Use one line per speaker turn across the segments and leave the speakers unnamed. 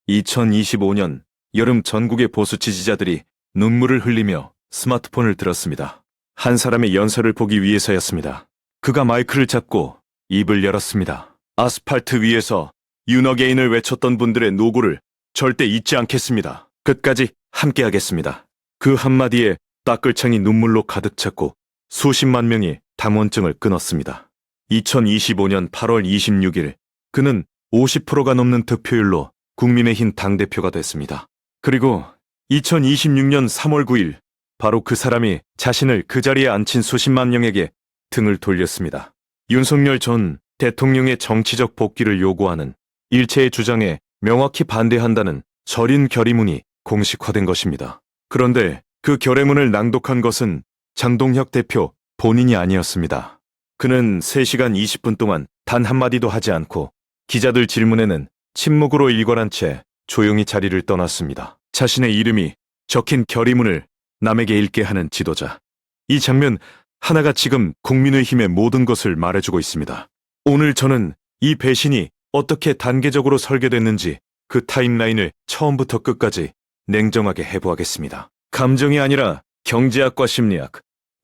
2025년 여름 전국의 보수 지지자들이 눈물을 흘리며 스마트폰을 들었습니다. 한 사람의 연설을 보기 위해서였습니다. 그가 마이크를 잡고 입을 열었습니다. 아스팔트 위에서 윤어게인을 외쳤던 분들의 노고를 절대 잊지 않겠습니다. 끝까지 함께하겠습니다. 그 한마디에 따끌창이 눈물로 가득 찼고 수십만 명이 당원증을 끊었습니다. 2025년 8월 26일 그는 50%가 넘는 득표율로 국민의힘 당대표가 됐습니다. 그리고 2026년 3월 9일 바로 그 사람이 자신을 그 자리에 앉힌 수십만 명에게 등을 돌렸습니다. 윤석열 전 대통령의 정치적 복귀를 요구하는 일체의 주장에 명확히 반대한다는 절인 결의문이 공식화된 것입니다. 그런데 그 결의문을 낭독한 것은 장동혁 대표 본인이 아니었습니다. 그는 3시간 20분 동안 단 한마디도 하지 않고 기자들 질문에는 침묵으로 일관한 채 조용히 자리를 떠났습니다. 자신의 이름이 적힌 결의문을 남에게 읽게 하는 지도자. 이 장면 하나가 지금 국민의힘의 모든 것을 말해주고 있습니다. 오늘 저는 이 배신이 어떻게 단계적으로 설계됐는지 그 타임라인을 처음부터 끝까지 냉정하게 해부하겠습니다. 감정이 아니라 경제학과 심리학,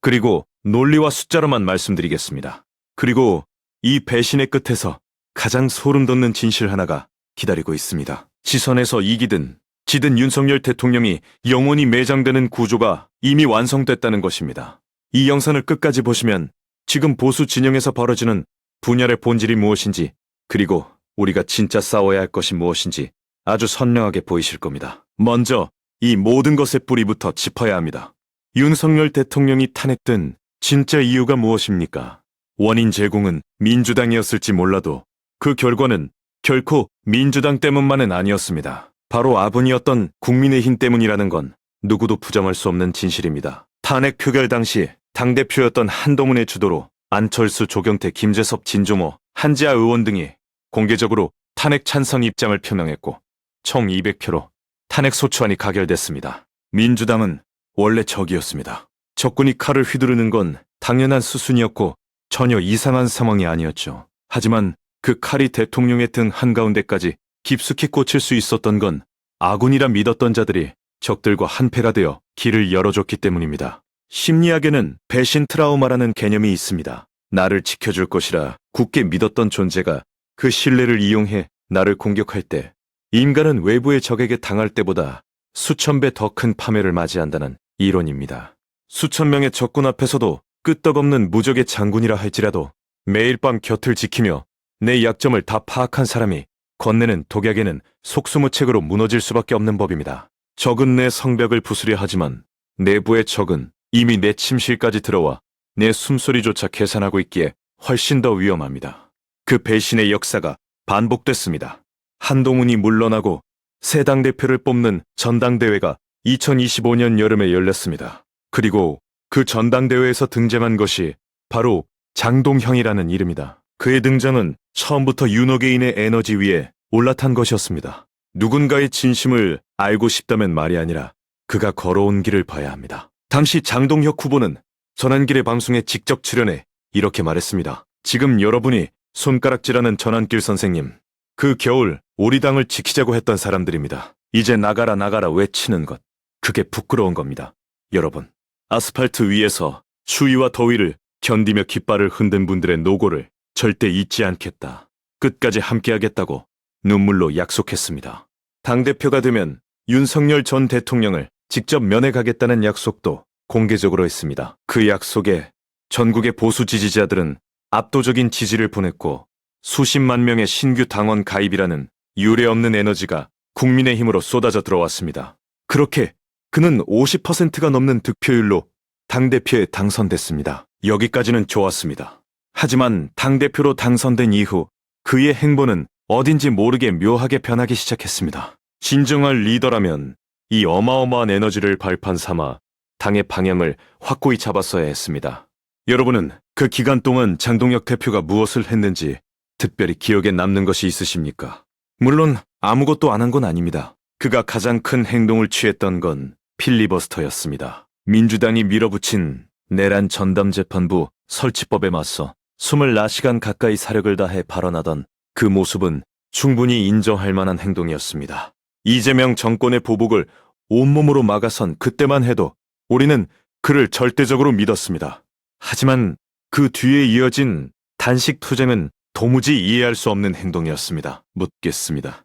그리고 논리와 숫자로만 말씀드리겠습니다. 그리고 이 배신의 끝에서 가장 소름 돋는 진실 하나가 기다리고 있습니다. 지선에서 이기든 지든 윤석열 대통령이 영원히 매장되는 구조가 이미 완성됐다는 것입니다. 이 영상을 끝까지 보시면 지금 보수 진영에서 벌어지는 분열의 본질이 무엇인지, 그리고 우리가 진짜 싸워야 할 것이 무엇인지 아주 선명하게 보이실 겁니다. 먼저 이 모든 것의 뿌리부터 짚어야 합니다. 윤석열 대통령이 탄핵된 진짜 이유가 무엇입니까? 원인 제공은 민주당이었을지 몰라도 그 결과는 결코 민주당 때문만은 아니었습니다. 바로 아버니였던 국민의힘 때문이라는 건 누구도 부정할 수 없는 진실입니다. 탄핵 표결 당시 당대표였던 한동훈의 주도로 안철수, 조경태, 김재섭, 진조모, 한지아 의원 등이 공개적으로 탄핵 찬성 입장을 표명했고 총 200표로 탄핵 소추안이 가결됐습니다. 민주당은 원래 적이었습니다. 적군이 칼을 휘두르는 건 당연한 수순이었고 전혀 이상한 상황이 아니었죠. 하지만 그 칼이 대통령의 등 한가운데까지 깊숙이 꽂힐 수 있었던 건 아군이라 믿었던 자들이 적들과 한패가 되어 길을 열어줬기 때문입니다. 심리학에는 배신 트라우마라는 개념이 있습니다. 나를 지켜줄 것이라 굳게 믿었던 존재가 그 신뢰를 이용해 나를 공격할 때 인간은 외부의 적에게 당할 때보다 수천 배 더 큰 파멸을 맞이한다는 이론입니다. 수천 명의 적군 앞에서도 끄떡없는 무적의 장군이라 할지라도 매일 밤 곁을 지키며 내 약점을 다 파악한 사람이 건네는 독약에는 속수무책으로 무너질 수밖에 없는 법입니다. 적은 내 성벽을 부수려 하지만 내부의 적은 이미 내 침실까지 들어와 내 숨소리조차 계산하고 있기에 훨씬 더 위험합니다. 그 배신의 역사가 반복됐습니다. 한동훈이 물러나고 새 당대표를 뽑는 전당대회가 2025년 여름에 열렸습니다. 그리고 그 전당대회에서 등장한 것이 바로 장동형이라는 이름이다. 그의 등장은 처음부터 윤어게인의 에너지 위에 올라탄 것이었습니다. 누군가의 진심을 알고 싶다면 말이 아니라 그가 걸어온 길을 봐야 합니다. 당시 장동혁 후보는 전환길의 방송에 직접 출연해 이렇게 말했습니다. 지금 여러분이 손가락질하는 전환길 선생님, 그 겨울 우리 당을 지키자고 했던 사람들입니다. 이제 나가라 나가라 외치는 것, 그게 부끄러운 겁니다. 여러분, 아스팔트 위에서 추위와 더위를 견디며 깃발을 흔든 분들의 노고를 절대 잊지 않겠다. 끝까지 함께하겠다고 눈물로 약속했습니다. 당대표가 되면 윤석열 전 대통령을 직접 면회가겠다는 약속도 공개적으로 했습니다. 그 약속에 전국의 보수 지지자들은 압도적인 지지를 보냈고 수십만 명의 신규 당원 가입이라는 유례없는 에너지가 국민의힘으로 쏟아져 들어왔습니다. 그렇게 그는 50%가 넘는 득표율로 당대표에 당선됐습니다. 여기까지는 좋았습니다. 하지만 당대표로 당선된 이후 그의 행보는 어딘지 모르게 묘하게 변하기 시작했습니다. 진정한 리더라면 이 어마어마한 에너지를 발판 삼아 당의 방향을 확고히 잡았어야 했습니다. 여러분은 그 기간 동안 장동혁 대표가 무엇을 했는지 특별히 기억에 남는 것이 있으십니까? 물론 아무것도 안 한 건 아닙니다. 그가 가장 큰 행동을 취했던 건 필리버스터였습니다. 민주당이 밀어붙인 내란 전담재판부 설치법에 맞서 24시간 가까이 사력을 다해 발언하던 그 모습은 충분히 인정할 만한 행동이었습니다. 이재명 정권의 보복을 온몸으로 막아선 그때만 해도 우리는 그를 절대적으로 믿었습니다. 하지만 그 뒤에 이어진 단식 투쟁은 도무지 이해할 수 없는 행동이었습니다. 묻겠습니다.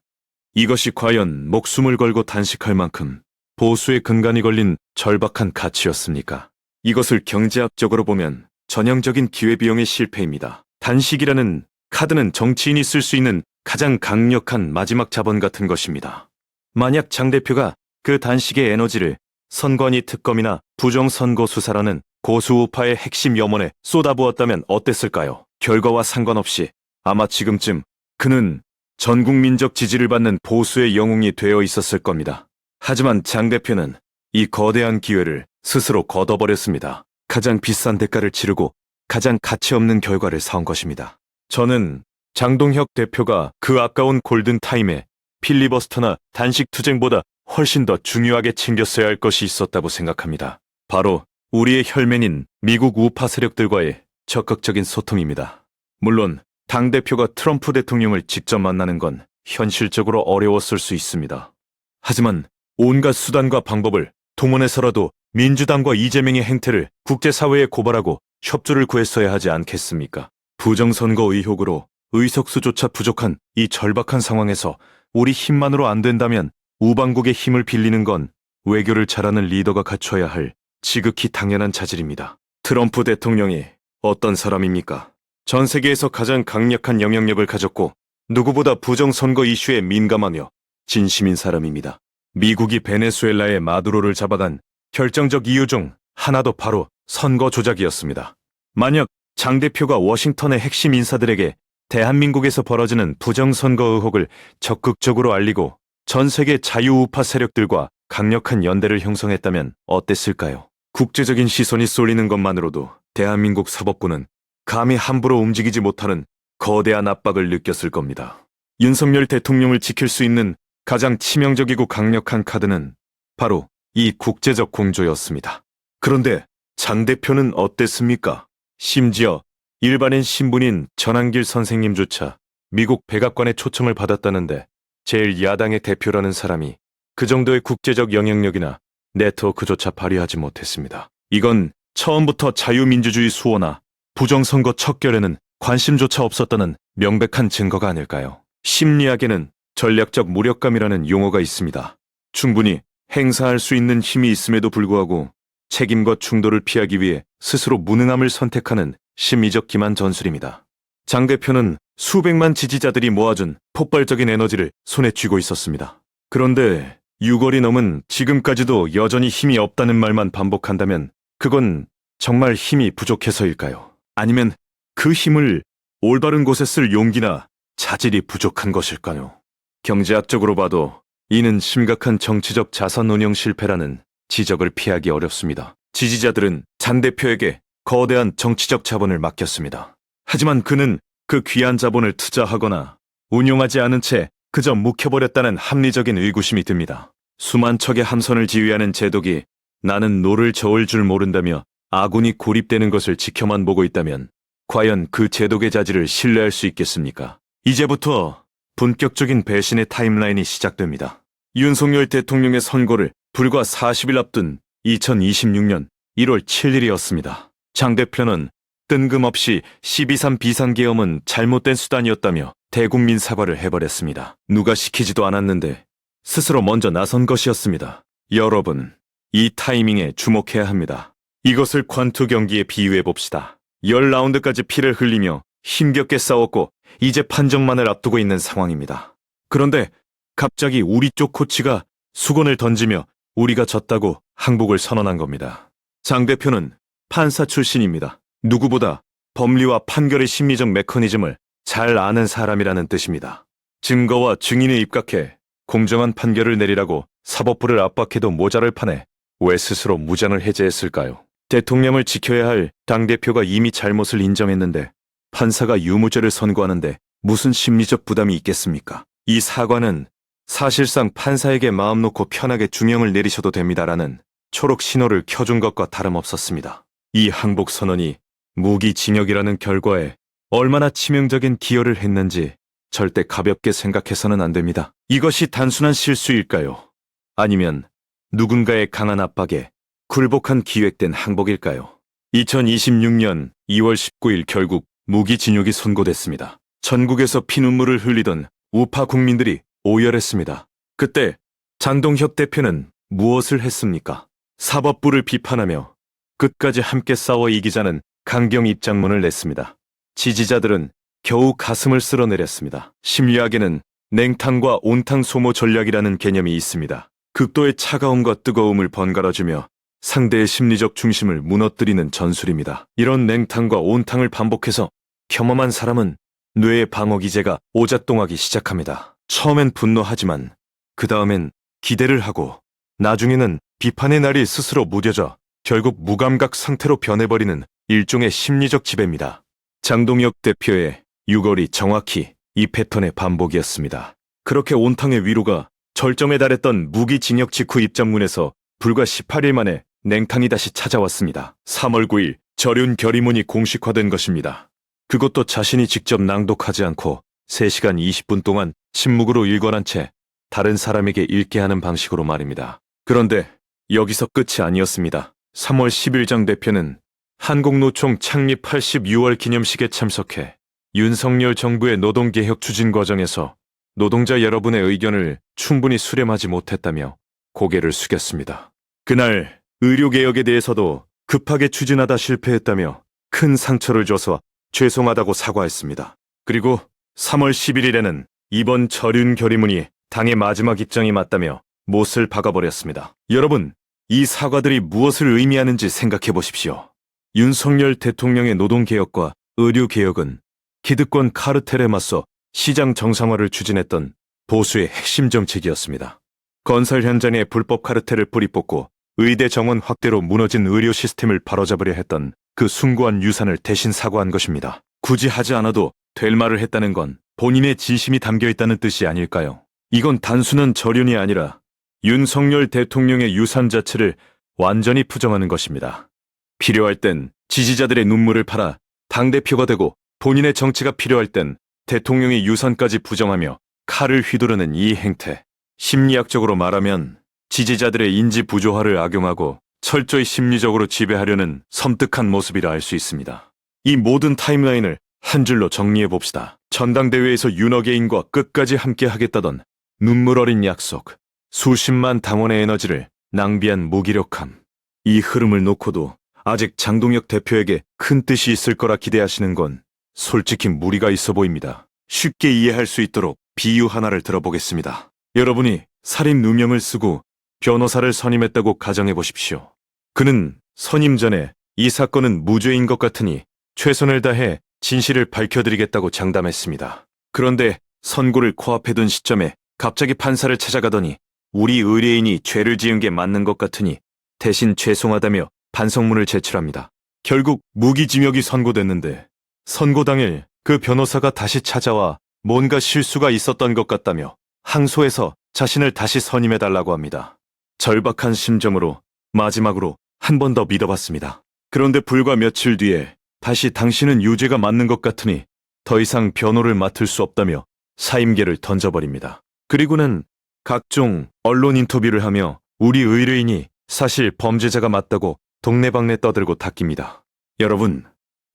이것이 과연 목숨을 걸고 단식할 만큼 보수의 근간이 걸린 절박한 가치였습니까? 이것을 경제학적으로 보면 전형적인 기회비용의 실패입니다. 단식이라는 카드는 정치인이 쓸 수 있는 가장 강력한 마지막 자본 같은 것입니다. 만약 장 대표가 그 단식의 에너지를 선관위 특검이나 부정선거 수사라는 고수우파의 핵심 염원에 쏟아부었다면 어땠을까요? 결과와 상관없이 아마 지금쯤 그는 전국민적 지지를 받는 보수의 영웅이 되어 있었을 겁니다. 하지만 장 대표는 이 거대한 기회를 스스로 걷어버렸습니다. 가장 비싼 대가를 치르고 가장 가치 없는 결과를 사온 것입니다. 저는 장동혁 대표가 그 아까운 골든타임에 필리버스터나 단식 투쟁보다 훨씬 더 중요하게 챙겼어야 할 것이 있었다고 생각합니다. 바로 우리의 혈맹인 미국 우파 세력들과의 적극적인 소통입니다. 물론 당대표가 트럼프 대통령을 직접 만나는 건 현실적으로 어려웠을 수 있습니다. 하지만 온갖 수단과 방법을 동원해서라도 민주당과 이재명의 행태를 국제사회에 고발하고 협조를 구했어야 하지 않겠습니까? 부정선거 의혹으로 의석수조차 부족한 이 절박한 상황에서 우리 힘만으로 안 된다면 우방국의 힘을 빌리는 건 외교를 잘하는 리더가 갖춰야 할 지극히 당연한 자질입니다. 트럼프 대통령이 어떤 사람입니까? 전 세계에서 가장 강력한 영향력을 가졌고 누구보다 부정선거 이슈에 민감하며 진심인 사람입니다. 미국이 베네수엘라의 마두로를 잡아간 결정적 이유 중 하나도 바로 선거 조작이었습니다. 만약 장 대표가 워싱턴의 핵심 인사들에게 대한민국에서 벌어지는 부정선거 의혹을 적극적으로 알리고 전 세계 자유우파 세력들과 강력한 연대를 형성했다면 어땠을까요? 국제적인 시선이 쏠리는 것만으로도 대한민국 사법부는 감히 함부로 움직이지 못하는 거대한 압박을 느꼈을 겁니다. 윤석열 대통령을 지킬 수 있는 가장 치명적이고 강력한 카드는 바로 이 국제적 공조였습니다. 그런데 장 대표는 어땠습니까? 심지어 일반인 신분인 전한길 선생님조차 미국 백악관의 초청을 받았다는데 제일 야당의 대표라는 사람이 그 정도의 국제적 영향력이나 네트워크조차 발휘하지 못했습니다. 이건 처음부터 자유민주주의 수호나 부정선거 척결에는 관심조차 없었다는 명백한 증거가 아닐까요? 심리학에는 전략적 무력감이라는 용어가 있습니다. 충분히 행사할 수 있는 힘이 있음에도 불구하고 책임과 충돌을 피하기 위해 스스로 무능함을 선택하는 심리적 기만 전술입니다. 장 대표는 수백만 지지자들이 모아준 폭발적인 에너지를 손에 쥐고 있었습니다. 그런데 6월이 넘은 지금까지도 여전히 힘이 없다는 말만 반복한다면 그건 정말 힘이 부족해서일까요? 아니면 그 힘을 올바른 곳에 쓸 용기나 자질이 부족한 것일까요? 경제학적으로 봐도 이는 심각한 정치적 자산 운용 실패라는 지적을 피하기 어렵습니다. 지지자들은 장 대표에게 거대한 정치적 자본을 맡겼습니다. 하지만 그는 그 귀한 자본을 투자하거나 운용하지 않은 채 그저 묵혀버렸다는 합리적인 의구심이 듭니다. 수만 척의 함선을 지휘하는 제독이 나는 노를 저을 줄 모른다며 아군이 고립되는 것을 지켜만 보고 있다면 과연 그 제독의 자질을 신뢰할 수 있겠습니까? 이제부터 본격적인 배신의 타임라인이 시작됩니다. 윤석열 대통령의 선고를 불과 40일 앞둔 2026년 1월 7일이었습니다. 장 대표는 뜬금없이 12.3 비상계엄은 잘못된 수단이었다며 대국민 사과를 해버렸습니다. 누가 시키지도 않았는데 스스로 먼저 나선 것이었습니다. 여러분, 이 타이밍에 주목해야 합니다. 이것을 권투 경기에 비유해봅시다. 10라운드까지 피를 흘리며 힘겹게 싸웠고 이제 판정만을 앞두고 있는 상황입니다. 그런데 갑자기 우리 쪽 코치가 수건을 던지며 우리가 졌다고 항복을 선언한 겁니다. 장 대표는 판사 출신입니다. 누구보다 법리와 판결의 심리적 메커니즘을 잘 아는 사람이라는 뜻입니다. 증거와 증인에 입각해 공정한 판결을 내리라고 사법부를 압박해도 모자랄 판에 왜 스스로 무장을 해제했을까요? 대통령을 지켜야 할 당대표가 이미 잘못을 인정했는데 판사가 유무죄를 선고하는데 무슨 심리적 부담이 있겠습니까? 이 사과는 사실상 판사에게 마음 놓고 편하게 중형을 내리셔도 됩니다라는 초록 신호를 켜준 것과 다름없었습니다. 이 항복 선언이 무기징역이라는 결과에 얼마나 치명적인 기여를 했는지 절대 가볍게 생각해서는 안 됩니다. 이것이 단순한 실수일까요? 아니면 누군가의 강한 압박에 굴복한 기획된 항복일까요? 2026년 2월 19일 결국 무기징역이 선고됐습니다. 전국에서 피눈물을 흘리던 우파 국민들이 오열했습니다. 그때 장동혁 대표는 무엇을 했습니까? 사법부를 비판하며 끝까지 함께 싸워 이기자는 강경 입장문을 냈습니다. 지지자들은 겨우 가슴을 쓸어내렸습니다. 심리학에는 냉탕과 온탕 소모 전략이라는 개념이 있습니다. 극도의 차가움과 뜨거움을 번갈아주며 상대의 심리적 중심을 무너뜨리는 전술입니다. 이런 냉탕과 온탕을 반복해서 경험한 사람은 뇌의 방어 기제가 오작동하기 시작합니다. 처음엔 분노하지만 그 다음엔 기대를 하고 나중에는 비판의 날이 스스로 무뎌져 결국 무감각 상태로 변해버리는 일종의 심리적 지배입니다. 장동혁 대표의 6월이 정확히 이 패턴의 반복이었습니다. 그렇게 온탕의 위로가 절정에 달했던 무기징역 직후 입장문에서 불과 18일 만에 냉탕이 다시 찾아왔습니다. 3월 9일 절윤 결의문이 공식화된 것입니다. 그것도 자신이 직접 낭독하지 않고 3시간 20분 동안 침묵으로 일관한 채 다른 사람에게 읽게 하는 방식으로 말입니다. 그런데 여기서 끝이 아니었습니다. 3월 10일 장 대표는 한국노총 창립 86월 기념식에 참석해 윤석열 정부의 노동개혁 추진 과정에서 노동자 여러분의 의견을 충분히 수렴하지 못했다며 고개를 숙였습니다. 그날 의료개혁에 대해서도 급하게 추진하다 실패했다며 큰 상처를 줘서 죄송하다고 사과했습니다. 그리고 3월 11일에는 이번 절윤 결의문이 당의 마지막 입장이 맞다며 못을 박아버렸습니다. 여러분, 이 사과들이 무엇을 의미하는지 생각해 보십시오. 윤석열 대통령의 노동개혁과 의료개혁은 기득권 카르텔에 맞서 시장 정상화를 추진했던 보수의 핵심 정책이었습니다. 건설 현장에 불법 카르텔을 뿌리 뽑고 의대 정원 확대로 무너진 의료 시스템을 바로잡으려 했던 그 숭고한 유산을 대신 사과한 것입니다. 굳이 하지 않아도 될 말을 했다는 건 본인의 진심이 담겨 있다는 뜻이 아닐까요? 이건 단순한 절윤이 아니라 윤석열 대통령의 유산 자체를 완전히 부정하는 것입니다. 필요할 땐 지지자들의 눈물을 팔아 당대표가 되고 본인의 정치가 필요할 땐 대통령의 유산까지 부정하며 칼을 휘두르는 이 행태. 심리학적으로 말하면 지지자들의 인지 부조화를 악용하고 철저히 심리적으로 지배하려는 섬뜩한 모습이라 할 수 있습니다. 이 모든 타임라인을 한 줄로 정리해 봅시다. 전당대회에서 윤어게인과 끝까지 함께 하겠다던 눈물 어린 약속, 수십만 당원의 에너지를 낭비한 무기력함. 이 흐름을 놓고도 아직 장동혁 대표에게 큰 뜻이 있을 거라 기대하시는 건 솔직히 무리가 있어 보입니다. 쉽게 이해할 수 있도록 비유 하나를 들어보겠습니다. 여러분이 살인 누명을 쓰고 변호사를 선임했다고 가정해 보십시오. 그는 선임 전에 이 사건은 무죄인 것 같으니 최선을 다해 진실을 밝혀드리겠다고 장담했습니다. 그런데 선고를 코앞에 둔 시점에 갑자기 판사를 찾아가더니 우리 의뢰인이 죄를 지은 게 맞는 것 같으니 대신 죄송하다며 반성문을 제출합니다. 결국 무기징역이 선고됐는데 선고 당일 그 변호사가 다시 찾아와 뭔가 실수가 있었던 것 같다며 항소해서 자신을 다시 선임해달라고 합니다. 절박한 심정으로 마지막으로 한 번 더 믿어봤습니다. 그런데 불과 며칠 뒤에 다시 당신은 유죄가 맞는 것 같으니 더 이상 변호를 맡을 수 없다며 사임계를 던져버립니다. 그리고는 각종 언론 인터뷰를 하며 우리 의뢰인이 사실 범죄자가 맞다고 동네방네 떠들고 닦입니다. 여러분,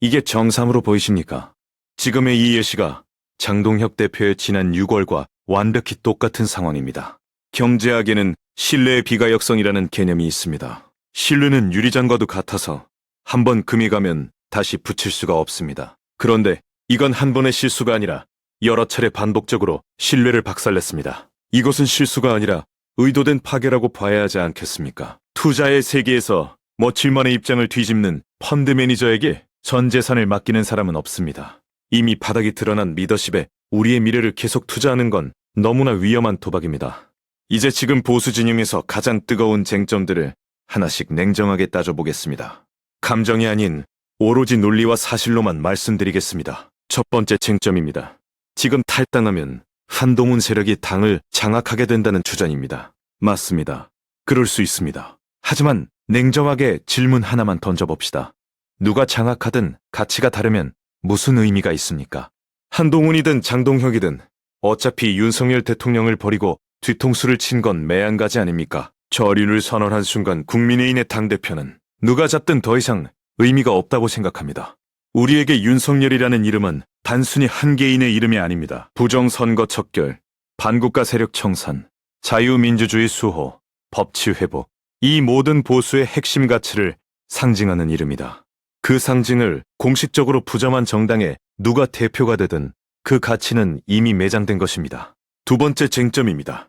이게 정상으로 보이십니까? 지금의 이 예시가 장동혁 대표의 지난 6월과 완벽히 똑같은 상황입니다. 경제학에는 신뢰의 비가역성이라는 개념이 있습니다. 신뢰는 유리장과도 같아서 한번 금이 가면 다시 붙일 수가 없습니다. 그런데 이건 한 번의 실수가 아니라 여러 차례 반복적으로 신뢰를 박살냈습니다. 이것은 실수가 아니라 의도된 파괴라고 봐야 하지 않겠습니까? 투자의 세계에서 며칠만의 입장을 뒤집는 펀드 매니저에게 전 재산을 맡기는 사람은 없습니다. 이미 바닥이 드러난 리더십에 우리의 미래를 계속 투자하는 건 너무나 위험한 도박입니다. 이제 지금 보수 진영에서 가장 뜨거운 쟁점들을 하나씩 냉정하게 따져보겠습니다. 감정이 아닌 오로지 논리와 사실로만 말씀드리겠습니다. 첫 번째 쟁점입니다. 지금 탈당하면 한동훈 세력이 당을 장악하게 된다는 주장입니다. 맞습니다. 그럴 수 있습니다. 하지만 냉정하게 질문 하나만 던져봅시다. 누가 장악하든 가치가 다르면 무슨 의미가 있습니까? 한동훈이든 장동혁이든 어차피 윤석열 대통령을 버리고 뒤통수를 친 건 매한가지 아닙니까? 저륜을 선언한 순간 국민의힘의 당대표는 누가 잡든 더 이상 의미가 없다고 생각합니다. 우리에게 윤석열이라는 이름은 단순히 한 개인의 이름이 아닙니다. 부정선거 척결, 반국가 세력 청산, 자유민주주의 수호, 법치 회복, 이 모든 보수의 핵심 가치를 상징하는 이름이다. 그 상징을 공식적으로 부정한 정당에 누가 대표가 되든 그 가치는 이미 매장된 것입니다. 두 번째 쟁점입니다.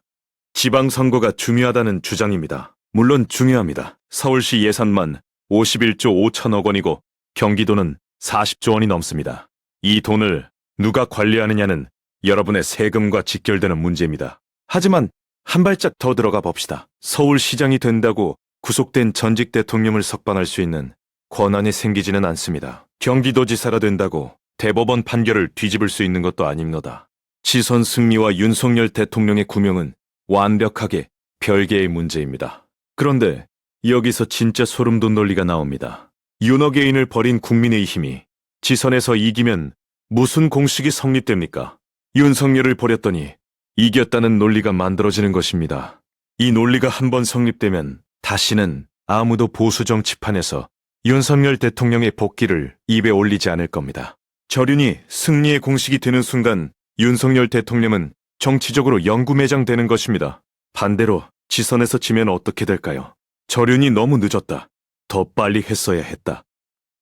지방선거가 중요하다는 주장입니다. 물론 중요합니다. 서울시 예산만 51조 5천억 원이고 경기도는 40조 원이 넘습니다. 이 돈을 누가 관리하느냐는 여러분의 세금과 직결되는 문제입니다. 하지만 한 발짝 더 들어가 봅시다. 서울시장이 된다고 구속된 전직 대통령을 석방할 수 있는 권한이 생기지는 않습니다. 경기도지사가 된다고 대법원 판결을 뒤집을 수 있는 것도 아닙니다. 지선 승리와 윤석열 대통령의 구명은 완벽하게 별개의 문제입니다. 그런데 여기서 진짜 소름돋는 논리가 나옵니다. 윤호개인을 버린 국민의힘이 지선에서 이기면 무슨 공식이 성립됩니까? 윤석열을 버렸더니 이겼다는 논리가 만들어지는 것입니다. 이 논리가 한번 성립되면 다시는 아무도 보수 정치판에서 윤석열 대통령의 복귀를 입에 올리지 않을 겁니다. 저륜이 승리의 공식이 되는 순간 윤석열 대통령은 정치적으로 영구매장되는 것입니다. 반대로 지선에서 지면 어떻게 될까요? 저륜이 너무 늦었다. 더 빨리 했어야 했다.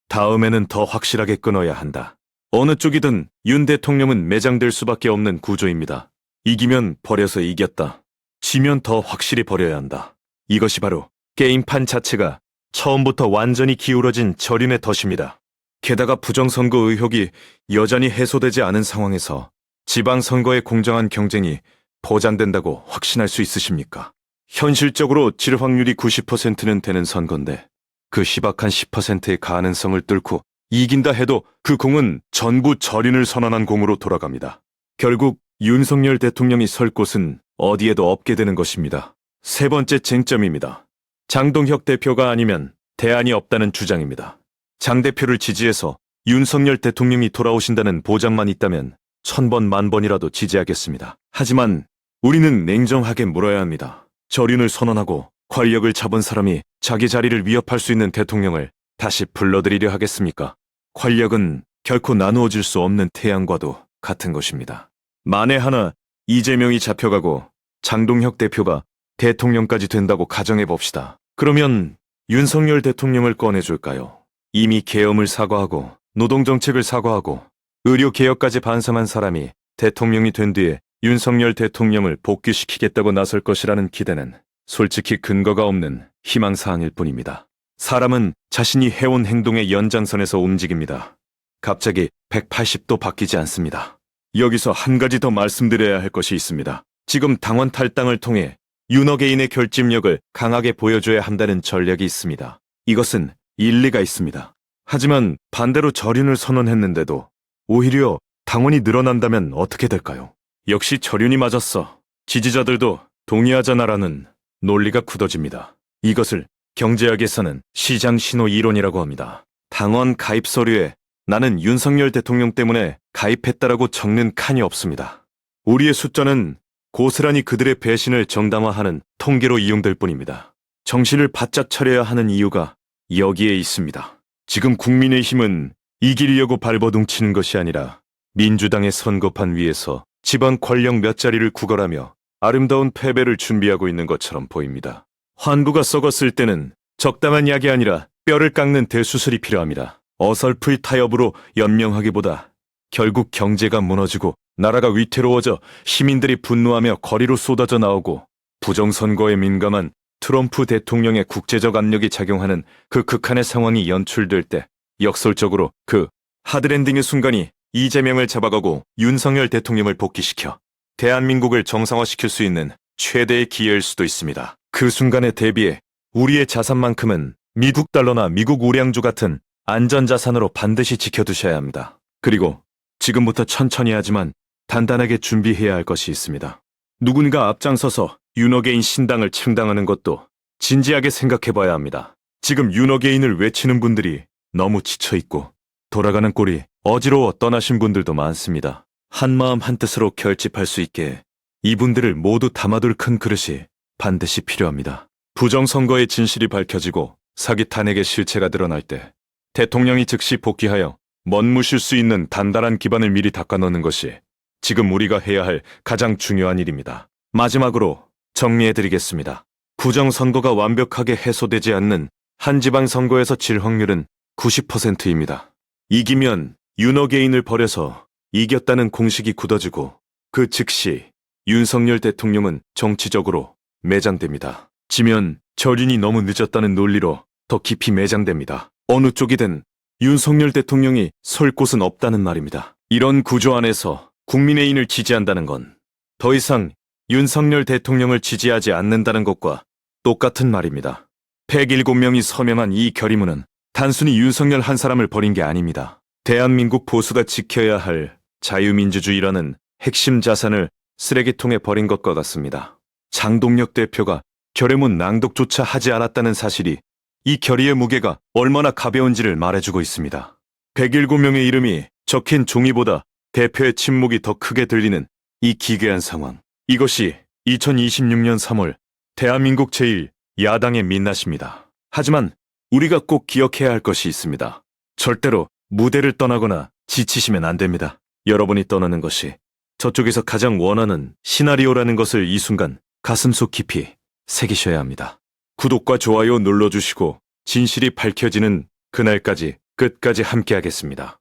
다음에는 더 확실하게 끊어야 한다. 어느 쪽이든 윤 대통령은 매장될 수밖에 없는 구조입니다. 이기면 버려서 이겼다. 지면 더 확실히 버려야 한다. 이것이 바로 게임판 자체가 처음부터 완전히 기울어진 저륜의 덫입니다. 게다가 부정선거 의혹이 여전히 해소되지 않은 상황에서 지방선거의 공정한 경쟁이 보장된다고 확신할 수 있으십니까? 현실적으로 질 확률이 90%는 되는 선거인데 그 희박한 10%의 가능성을 뚫고 이긴다 해도 그 공은 전부 저륜을 선언한 공으로 돌아갑니다. 결국 윤석열 대통령이 설 곳은 어디에도 없게 되는 것입니다. 세 번째 쟁점입니다. 장동혁 대표가 아니면 대안이 없다는 주장입니다. 장 대표를 지지해서 윤석열 대통령이 돌아오신다는 보장만 있다면 1000번 만번이라도 지지하겠습니다. 하지만 우리는 냉정하게 물어야 합니다. 저륜을 선언하고 권력을 잡은 사람이 자기 자리를 위협할 수 있는 대통령을 다시 불러들이려 하겠습니까? 권력은 결코 나누어질 수 없는 태양과도 같은 것입니다. 만에 하나 이재명이 잡혀가고 장동혁 대표가 대통령까지 된다고 가정해봅시다. 그러면 윤석열 대통령을 꺼내줄까요? 이미 계엄을 사과하고 노동정책을 사과하고 의료개혁까지 반성한 사람이 대통령이 된 뒤에 윤석열 대통령을 복귀시키겠다고 나설 것이라는 기대는 솔직히 근거가 없는 희망사항일 뿐입니다. 사람은 자신이 해온 행동의 연장선에서 움직입니다. 갑자기 180도 바뀌지 않습니다. 여기서 한 가지 더 말씀드려야 할 것이 있습니다. 지금 당원 탈당을 통해 윤호개인의 결집력을 강하게 보여줘야 한다는 전략이 있습니다. 이것은 일리가 있습니다. 하지만 반대로 저륜을 선언했는데도 오히려 당원이 늘어난다면 어떻게 될까요? 역시 저륜이 맞았어. 지지자들도 동의하잖아라는 논리가 굳어집니다. 이것을 경제학에서는 시장 신호 이론이라고 합니다. 당원 가입 서류에 나는 윤석열 대통령 때문에 가입했다라고 적는 칸이 없습니다. 우리의 숫자는 고스란히 그들의 배신을 정당화하는 통계로 이용될 뿐입니다. 정신을 바짝 차려야 하는 이유가 여기에 있습니다. 지금 국민의힘은 이기려고 발버둥치는 것이 아니라 민주당의 선거판 위에서 지방 권력 몇 자리를 구걸하며 아름다운 패배를 준비하고 있는 것처럼 보입니다. 환부가 썩었을 때는 적당한 약이 아니라 뼈를 깎는 대수술이 필요합니다. 어설플 타협으로 연명하기보다 결국 경제가 무너지고 나라가 위태로워져 시민들이 분노하며 거리로 쏟아져 나오고 부정선거에 민감한 트럼프 대통령의 국제적 압력이 작용하는 그 극한의 상황이 연출될 때 역설적으로 그 하드랜딩의 순간이 이재명을 잡아가고 윤석열 대통령을 복귀시켜 대한민국을 정상화시킬 수 있는 최대의 기회일 수도 있습니다. 그 순간에 대비해 우리의 자산만큼은 미국 달러나 미국 우량주 같은 안전자산으로 반드시 지켜두셔야 합니다. 그리고 지금부터 천천히 하지만 단단하게 준비해야 할 것이 있습니다. 누군가 앞장서서 윤호개인 신당을 창당하는 것도 진지하게 생각해봐야 합니다. 지금 윤호개인을 외치는 분들이 너무 지쳐있고 돌아가는 꼴이 어지러워 떠나신 분들도 많습니다. 한마음 한뜻으로 결집할 수 있게 이분들을 모두 담아둘 큰 그릇이 반드시 필요합니다. 부정선거의 진실이 밝혀지고 사기 탄핵의 실체가 드러날 때 대통령이 즉시 복귀하여 멋무실 수 있는 단단한 기반을 미리 닦아놓는 것이 지금 우리가 해야 할 가장 중요한 일입니다. 마지막으로 정리해드리겠습니다. 부정선거가 완벽하게 해소되지 않는 한 지방선거에서 질 확률은 90%입니다. 이기면 윤어게인을 벌여서 이겼다는 공식이 굳어지고 그 즉시 윤석열 대통령은 정치적으로 매장됩니다. 지면 절인이 너무 늦었다는 논리로 더 깊이 매장됩니다. 어느 쪽이든 윤석열 대통령이 설 곳은 없다는 말입니다. 이런 구조 안에서 국민의힘을 지지한다는 건 더 이상 윤석열 대통령을 지지하지 않는다는 것과 똑같은 말입니다. 107명이 서명한 이 결의문은 단순히 윤석열 한 사람을 버린 게 아닙니다. 대한민국 보수가 지켜야 할 자유민주주의라는 핵심 자산을 쓰레기통에 버린 것과 같습니다. 장동혁 대표가 결의문 낭독조차 하지 않았다는 사실이 이 결의의 무게가 얼마나 가벼운지를 말해주고 있습니다. 107명의 이름이 적힌 종이보다 대표의 침묵이 더 크게 들리는 이 기괴한 상황. 이것이 2026년 3월 대한민국 제1야당의 민낯입니다. 하지만 우리가 꼭 기억해야 할 것이 있습니다. 절대로 무대를 떠나거나 지치시면 안 됩니다. 여러분이 떠나는 것이 저쪽에서 가장 원하는 시나리오라는 것을 이 순간 가슴속 깊이 새기셔야 합니다. 구독과 좋아요 눌러주시고 진실이 밝혀지는 그날까지 끝까지 함께하겠습니다.